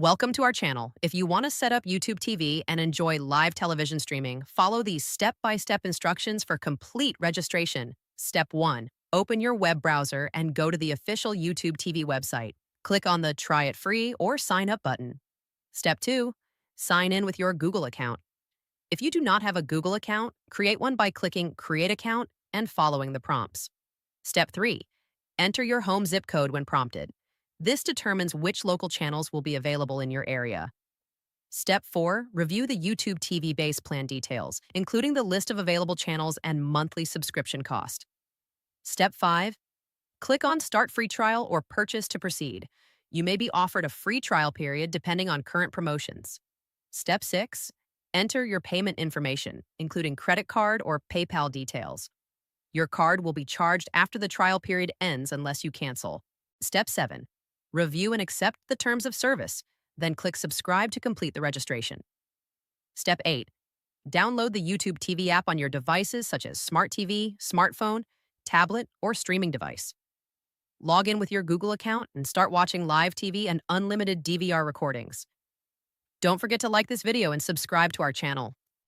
Welcome to our channel. If you want to set up YouTube TV and enjoy live television streaming, follow these step-by-step instructions for complete registration. Step 1. Open your web browser and go to the official YouTube TV website. Click on the Try It Free or Sign Up button. Step 2. Sign in with your Google account. If you do not have a Google account, create one by clicking Create Account and following the prompts. Step 3. Enter your home zip code when prompted. This determines which local channels will be available in your area. Step 4. Review the YouTube TV base plan details, including the list of available channels and monthly subscription cost. Step 5. Click on Start Free Trial or Purchase to proceed. You may be offered a free trial period depending on current promotions. Step 6. Enter your payment information, including credit card or PayPal details. Your card will be charged after the trial period ends unless you cancel. Step 7. Review and accept the terms of service, then click Subscribe to complete the registration. Step 8. Download the YouTube TV app on your devices such as Smart TV, smartphone, tablet, or streaming device. Log in with your Google account and start watching live TV and unlimited DVR recordings. Don't forget to like this video and subscribe to our channel.